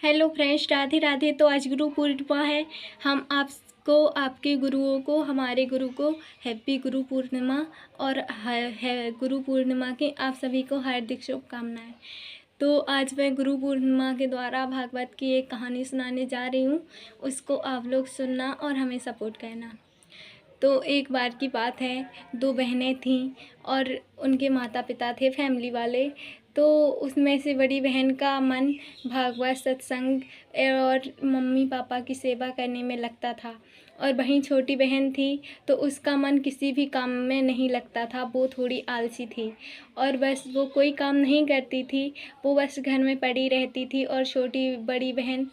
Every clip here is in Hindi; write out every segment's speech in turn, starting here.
Hello friends, Radhe Radhe. तो आज गुरु पूर्णिमा है। हम आपको, आपके गुरुओं को, हमारे गुरु को हैप्पी गुरु पूर्णिमा और है गुरु पूर्णिमा की आप सभी को हार्दिक शुभकामनाएं। तो आज मैं गुरु पूर्णिमा के द्वारा भागवत की एक कहानी सुनाने जा रही हूँ। उसको आप लोग सुनना और हमें सपोर्ट करना। तो एक बार की बात है, दो बहनें थीं और उनके माता पिता थे फैमिली वाले। तो उसमें से बड़ी बहन का मन भागवत, सत्संग और मम्मी पापा की सेवा करने में लगता था, और वहीं छोटी बहन थी तो उसका मन किसी भी काम में नहीं लगता था। वो थोड़ी आलसी थी और बस वो कोई काम नहीं करती थी, वो बस घर में पड़ी रहती थी। और छोटी बड़ी बहन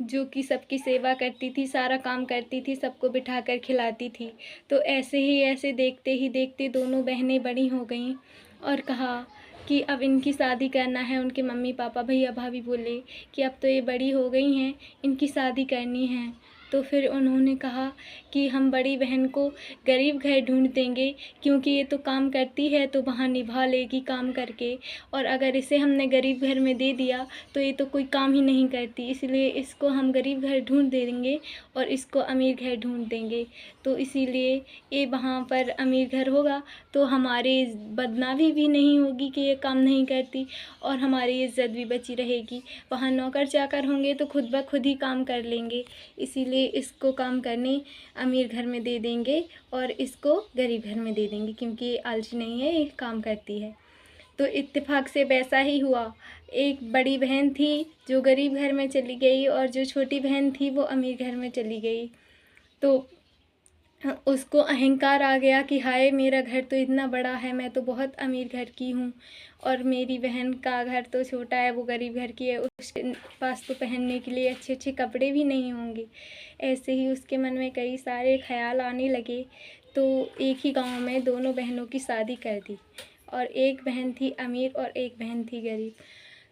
जो कि सबकी सेवा करती थी, सारा काम करती थी, सबको बिठाकर खिलाती थी। तो ऐसे देखते ही देखते दोनों बहनें बड़ी हो गईं और कहा कि अब इनकी शादी करना है। उनके मम्मी पापा, भैया भाभी बोले कि अब तो ये बड़ी हो गई हैं, इनकी शादी करनी है। तो फिर उन्होंने कहा कि हम बड़ी बहन को गरीब घर ढूंढ देंगे, क्योंकि ये तो काम करती है तो वहाँ निभा लेगी काम करके, और अगर इसे हमने गरीब घर में दे दिया तो ये तो कोई काम ही नहीं करती, इसलिए इसको हम गरीब घर ढूंढ देंगे और इसको अमीर घर ढूंढ देंगे। तो इसीलिए ये वहाँ पर अमीर घर होगा तो हमारी बदनामी भी नहीं होगी कि ये काम नहीं करती, और हमारी इज्जत भी बची रहेगी। वहाँ नौकर चाकर होंगे तो खुद ब खुद ही काम कर लेंगे, इसीलिए इसको काम करने अमीर घर में दे देंगे और इसको गरीब घर में दे देंगे, क्योंकि ये आलसी नहीं है, ये काम करती है। तो इत्तेफाक से वैसा ही हुआ। एक बड़ी बहन थी जो गरीब घर में चली गई और जो छोटी बहन थी वो अमीर घर में चली गई। तो उसको अहंकार आ गया कि हाय, मेरा घर तो इतना बड़ा है, मैं तो बहुत अमीर घर की हूँ, और मेरी बहन का घर तो छोटा है, वो गरीब घर की है, उसके पास तो पहनने के लिए अच्छे अच्छे कपड़े भी नहीं होंगे। ऐसे ही उसके मन में कई सारे ख्याल आने लगे। तो एक ही गांव में दोनों बहनों की शादी कर दी, और एक बहन थी अमीर और एक बहन थी गरीब।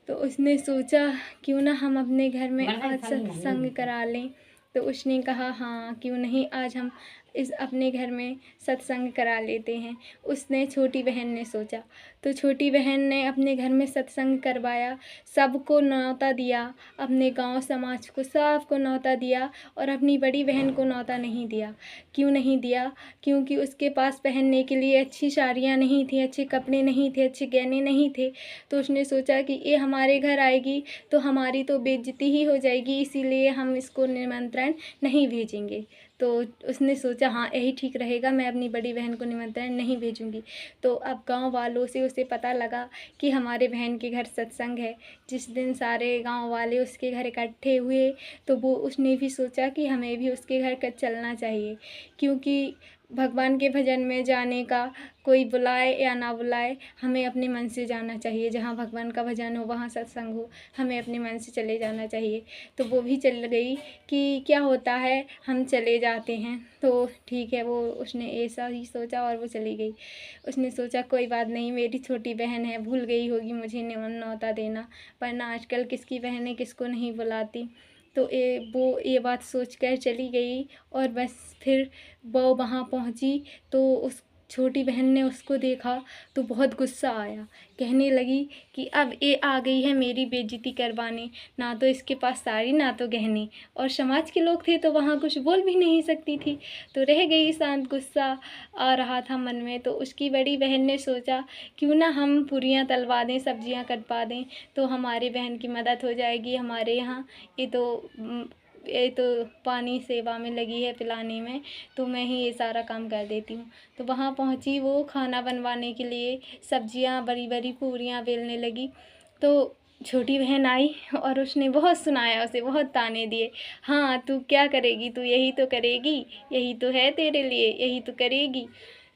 तो उसने सोचा क्यों ना हम अपने घर में आज सत्संग करा लें। तो उसने कहा हाँ, क्यों नहीं, आज हम इस अपने घर में सत्संग करा लेते हैं। उसने, छोटी बहन ने सोचा। तो छोटी बहन ने अपने घर में सत्संग करवाया, सबको न्योता दिया, अपने गांव समाज को सबको न्योता दिया, और अपनी बड़ी बहन को न्योता नहीं दिया। क्यों नहीं दिया? क्योंकि उसके पास पहनने के लिए अच्छी साड़ियाँ नहीं थी, अच्छे कपड़े नहीं थे, अच्छे गहने नहीं थे। तो उसने सोचा कि ये हमारे घर आएगी तो हमारी तो बेइज्जती ही हो जाएगी, इसीलिए हम इसको निमंत्रण नहीं भेजेंगे। तो उसने सोचा हाँ, यही ठीक रहेगा, मैं अपनी बड़ी बहन को निमंत्रण नहीं भेजूंगी। तो अब गांव वालों से उसे पता लगा कि हमारे बहन के घर सत्संग है। जिस दिन सारे गांव वाले उसके घर इकट्ठे हुए तो वो उसने भी सोचा कि हमें भी उसके घर चलना चाहिए, क्योंकि भगवान के भजन में जाने का, कोई बुलाए या ना बुलाए, हमें अपने मन से जाना चाहिए। जहाँ भगवान का भजन हो, वहाँ सत्संग हो, हमें अपने मन से चले जाना चाहिए। तो वो भी चल गई कि क्या होता है, हम चले जाते हैं। तो ठीक है, वो उसने ऐसा ही सोचा और वो चली गई। उसने सोचा कोई बात नहीं, मेरी छोटी बहन है, भूल गई होगी मुझे न्योता देना, वरना आजकल किसकी बहनें किसको नहीं बुलाती। तो वो ये बात सोचकर चली गई। और बस फिर वो वहाँ पहुँची तो उस छोटी बहन ने उसको देखा तो बहुत गुस्सा आया। कहने लगी कि अब ये आ गई है मेरी बेइज्जती करवाने, ना तो इसके पास साड़ी ना तो गहने, और समाज के लोग थे तो वहाँ कुछ बोल भी नहीं सकती थी। तो रह गई शांत, गुस्सा आ रहा था मन में। तो उसकी बड़ी बहन ने सोचा क्यों ना हम पूरियाँ तलवा दें, सब्जियाँ कटवा दें, तो हमारी बहन की मदद हो जाएगी। हमारे यहाँ ये तो पानी सेवा में लगी है पिलाने में, तो मैं ही ये सारा काम कर देती हूँ। तो वहाँ पहुँची वो खाना बनवाने के लिए, सब्जियाँ बड़ी बड़ी पूरियाँ बेलने लगी। तो छोटी बहन आई और उसने बहुत सुनाया, उसे बहुत ताने दिए। हाँ, तू क्या करेगी, तू यही तो करेगी, यही तो है तेरे लिए, यही तो करेगी।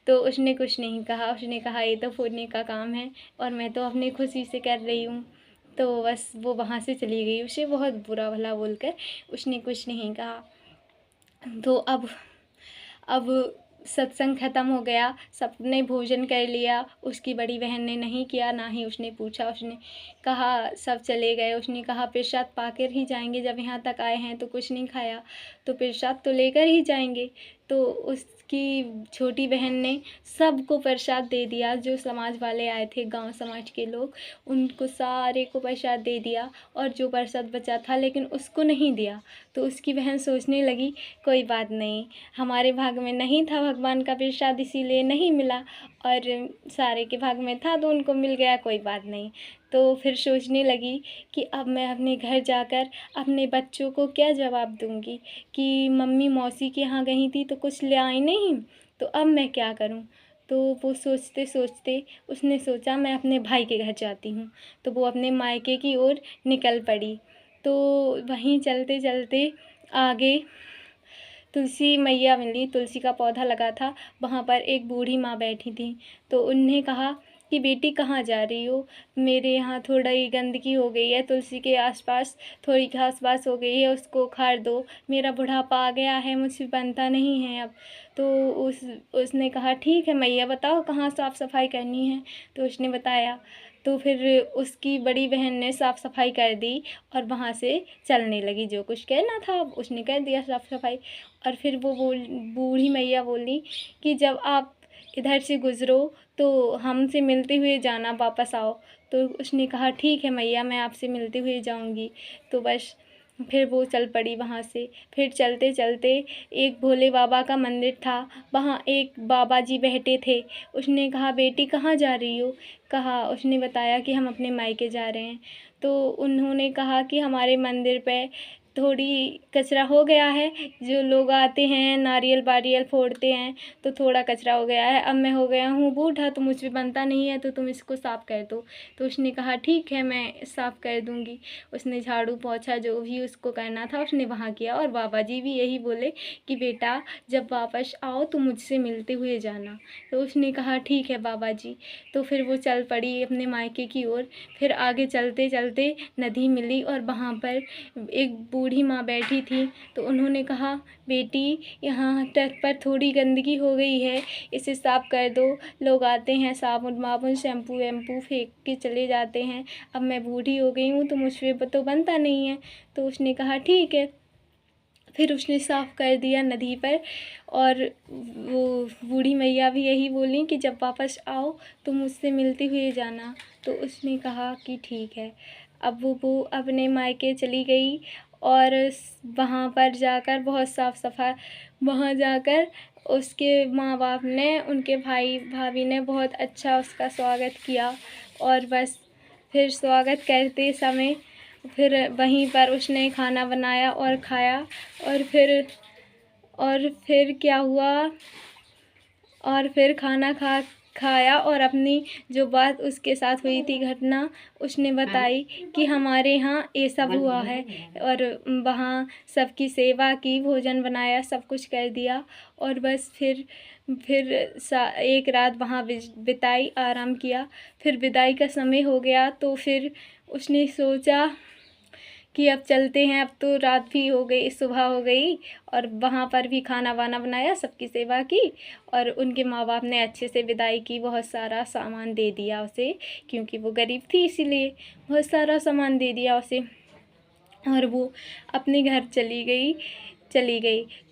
तो उसने कुछ नहीं कहा। उसने कहा ये तो पुण्य का काम है और मैं तो अपनी खुशी से कर रही हूँ। तो बस वो वहाँ से चली गई, उसे बहुत बुरा भला बोलकर। उसने कुछ नहीं कहा। तो अब सत्संग ख़त्म हो गया, सबने भोजन कर लिया। उसकी बड़ी बहन ने नहीं किया, ना ही उसने पूछा। उसने कहा सब चले गए। उसने कहा प्रसाद पाकर ही जाएंगे, जब यहाँ तक आए हैं तो कुछ नहीं खाया, तो प्रसाद तो लेकर ही जाएंगे। तो उसकी छोटी बहन ने सबको प्रसाद दे दिया, जो समाज वाले आए थे, गांव समाज के लोग, उनको सारे को प्रसाद दे दिया, और जो प्रसाद बचा था लेकिन उसको नहीं दिया। तो उसकी बहन सोचने लगी कोई बात नहीं, हमारे भाग में नहीं था भगवान का प्रसाद इसीलिए नहीं मिला, और सारे के भाग में था तो उनको मिल गया, कोई बात नहीं। तो फिर सोचने लगी कि अब मैं अपने घर जाकर अपने बच्चों को क्या जवाब दूंगी कि मम्मी मौसी के यहाँ गई थी तो कुछ ले आई नहीं, तो अब मैं क्या करूं। तो वो सोचते सोचते उसने सोचा मैं अपने भाई के घर जाती हूँ। तो वो अपने मायके की ओर निकल पड़ी। तो वहीं चलते चलते आगे तुलसी मैया मिली, तुलसी का पौधा लगा था, वहाँ पर एक बूढ़ी माँ बैठी थी। तो उन्हें कहा कि बेटी कहाँ जा रही हो, मेरे यहाँ थोड़ी गंदगी हो गई है, तुलसी के आसपास थोड़ी घास वास हो गई है, उसको उखाड़ दो, मेरा बुढ़ापा आ गया है, मुझसे बनता नहीं है अब। तो उसने कहा ठीक है मैया, बताओ कहाँ साफ़ सफाई करनी है। तो उसने बताया। तो फिर उसकी बड़ी बहन ने साफ़ सफाई कर दी और वहाँ से चलने लगी, जो कुछ कहना था उसने कह दिया साफ़ सफाई। और फिर वो बूढ़ी मैया बोली कि जब आप इधर से गुज़रो तो हमसे मिलते हुए जाना, वापस आओ। तो उसने कहा ठीक है मैया, मैं आपसे मिलते हुए जाऊंगी। तो बस फिर वो चल पड़ी वहाँ से। फिर चलते चलते एक भोले बाबा का मंदिर था, वहाँ एक बाबा जी बैठे थे। उसने कहा बेटी कहाँ जा रही हो। उसने बताया कि हम अपने मायके जा रहे हैं। तो उन्होंने कहा कि हमारे मंदिर पे थोड़ी कचरा हो गया है, जो लोग आते हैं नारियल वारियल फोड़ते हैं तो थोड़ा कचरा हो गया है, अब मैं हो गया हूँ बूढ़ा तो मुझ पे बनता नहीं है, तो तुम इसको साफ़ कर दो। तो उसने कहा ठीक है मैं साफ़ कर दूँगी। उसने झाड़ू पोंछा जो भी उसको करना था उसने वहाँ किया, और बाबा जी भी यही बोले कि बेटा जब वापस आओ तो मुझसे मिलते हुए जाना। तो उसने कहा ठीक है बाबा जी। तो फिर वो चल पड़ी अपने मायके की ओर। फिर आगे चलते चलते नदी मिली और वहाँ पर एक बूढ़ी माँ बैठी थी। तो उन्होंने कहा बेटी यहाँ तट पर थोड़ी गंदगी हो गई है, इसे साफ़ कर दो, लोग आते हैं साबुन वाबुन शैम्पू वैम्पू फेंक के चले जाते हैं, अब मैं बूढ़ी हो गई हूँ तो मुझ पे तो बनता नहीं है। तो उसने कहा ठीक है। फिर उसने साफ़ कर दिया नदी पर। और वो बूढ़ी मैया भी यही बोली कि जब वापस आओ तो मुझसे मिलते हुए जाना। तो उसने कहा कि ठीक है। अब वो अपने मायके चली गई, और वहाँ पर जाकर बहुत साफ़ सफाई, वहाँ जाकर उसके माँ बाप ने, उनके भाई भाभी ने बहुत अच्छा उसका स्वागत किया। और बस फिर स्वागत करते समय फिर वहीं पर उसने खाना बनाया और खाया। और फिर क्या हुआ, और फिर खाना खाया और अपनी जो बात उसके साथ हुई थी घटना उसने बताई कि हमारे यहाँ ये सब हुआ है। और वहाँ सबकी सेवा की, भोजन बनाया, सब कुछ कर दिया। और बस फिर एक रात वहाँ बिताई, आराम किया। फिर विदाई का समय हो गया तो फिर उसने सोचा कि अब चलते हैं, अब तो रात भी हो गई, सुबह हो गई। और वहाँ पर भी खाना वाना बनाया, सबकी सेवा की, और उनके माँ बाप ने अच्छे से विदाई की, बहुत सारा सामान दे दिया उसे, क्योंकि वो गरीब थी इसीलिए बहुत सारा सामान दे दिया उसे। और वो अपने घर चली गई।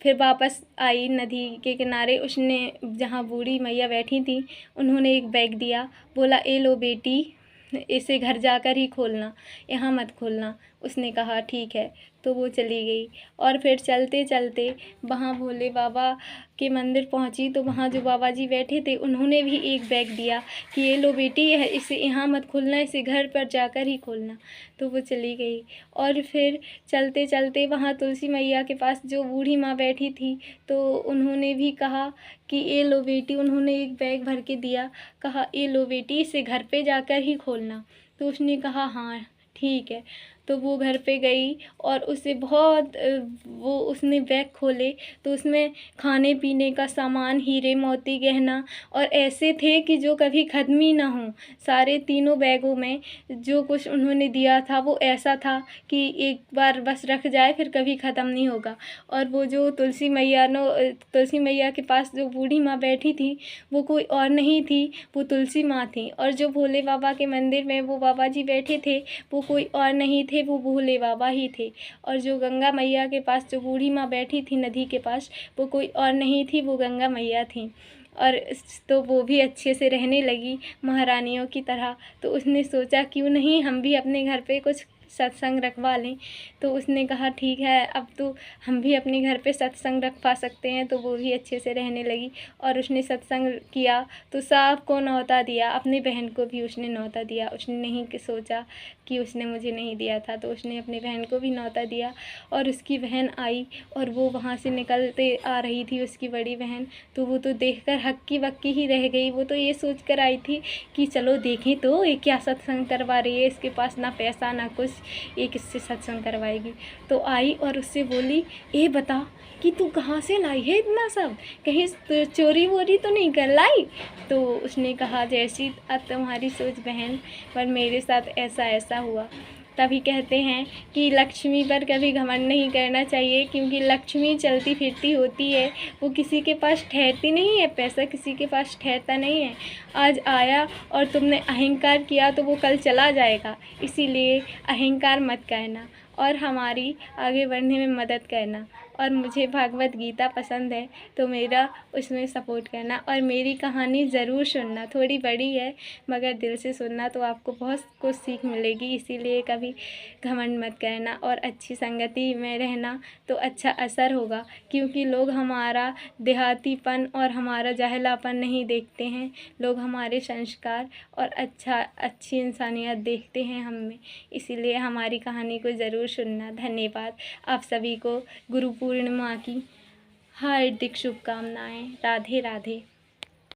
फिर वापस आई नदी के किनारे। उसने जहाँ बूढ़ी मैया बैठी थी उन्होंने एक बैग दिया, बोला ए लो बेटी, इसे घर जाकर ही खोलना, यहाँ मत खोलना। उसने कहा ठीक है। तो वो चली गई। और फिर चलते चलते वहाँ भोले बाबा के मंदिर पहुँची तो वहाँ जो बाबा जी बैठे थे उन्होंने भी एक बैग दिया कि ये लो बेटी, इसे यहाँ मत खोलना, इसे घर पर जाकर ही खोलना। तो वो चली गई। और फिर चलते चलते वहाँ तुलसी मैया के पास जो बूढ़ी माँ बैठी थी तो उन्होंने भी कहा कि ये लो बेटी, उन्होंने एक बैग भर के दिया, कहा ये लो बेटी, इसे घर पे जाकर ही खोलना। तो उसने कहा हाँ ठीक है। तो वो घर पे गई और उसे वो उसने बैग खोले तो उसमें खाने पीने का सामान, हीरे मोती गहना और ऐसे थे कि जो कभी ख़त्म ही ना हो। सारे तीनों बैगों में जो कुछ उन्होंने दिया था वो ऐसा था कि एक बार बस रख जाए फिर कभी ख़त्म नहीं होगा। और वो जो तुलसी मैया के पास जो बूढ़ी माँ बैठी थी वो कोई और नहीं थी, वो तुलसी माँ थी। और जो भोले बाबा के मंदिर में वो बाबा जी बैठे थे वो कोई और नहीं थे, थे वो भोले बाबा ही थे। और जो गंगा मैया के पास जो बूढ़ी माँ बैठी थी नदी के पास, वो कोई और नहीं थी, वो गंगा मैया थी। और तो वो भी अच्छे से रहने लगी महारानियों की तरह। तो उसने सोचा क्यों नहीं हम भी अपने घर पे कुछ सत्संग रखवा लें। तो उसने कहा ठीक है, अब तो हम भी अपने घर पे सत्संग रखवा सकते हैं। तो वो भी अच्छे से रहने लगी और उसने सत्संग किया तो सबको न्योता दिया, अपनी बहन को भी उसने न्योता दिया। उसने नहीं कि सोचा कि उसने मुझे नहीं दिया था, तो उसने अपनी बहन को भी न्योता दिया। और उसकी बहन आई और वो वहाँ से निकलते आ रही थी, उसकी बड़ी बहन। तो वो तो देखकर हक्की बक्की ही रह गई। वो तो ये सोच कर आई थी कि चलो देखें तो ये क्या सत्संग करवा रही है, इसके पास ना पैसा ना कुछ, ये किससे सत्संग करवाएगी। तो आई और उससे बोली, ए बता कि तू कहाँ से लाई है इतना सब, कहीं चोरी वोरी तो नहीं कर लाई। तो उसने कहा, जैसी अब तुम्हारी सोच बहन, पर मेरे साथ ऐसा ऐसा हुआ। तभी कहते हैं कि लक्ष्मी पर कभी घमंड नहीं करना चाहिए, क्योंकि लक्ष्मी चलती फिरती होती है, वो किसी के पास ठहरती नहीं है। पैसा किसी के पास ठहरता नहीं है। आज आया और तुमने अहंकार किया तो वो कल चला जाएगा। इसीलिए अहंकार मत करना और हमारी आगे बढ़ने में मदद करना। और मुझे भागवत गीता पसंद है तो मेरा उसमें सपोर्ट करना और मेरी कहानी ज़रूर सुनना। थोड़ी बड़ी है मगर दिल से सुनना तो आपको बहुत कुछ सीख मिलेगी। इसीलिए कभी घमंड मत करना और अच्छी संगति में रहना तो अच्छा असर होगा, क्योंकि लोग हमारा देहातीपन और हमारा जाहिलापन नहीं देखते हैं। लोग हमारे संस्कार और अच्छी इंसानियत देखते हैं हम में। इसीलिए हमारी कहानी को ज़रूर सुनना। धन्यवाद। आप सभी को गुरु पूर्णिमा की हार्दिक शुभकामनाएं। राधे राधे।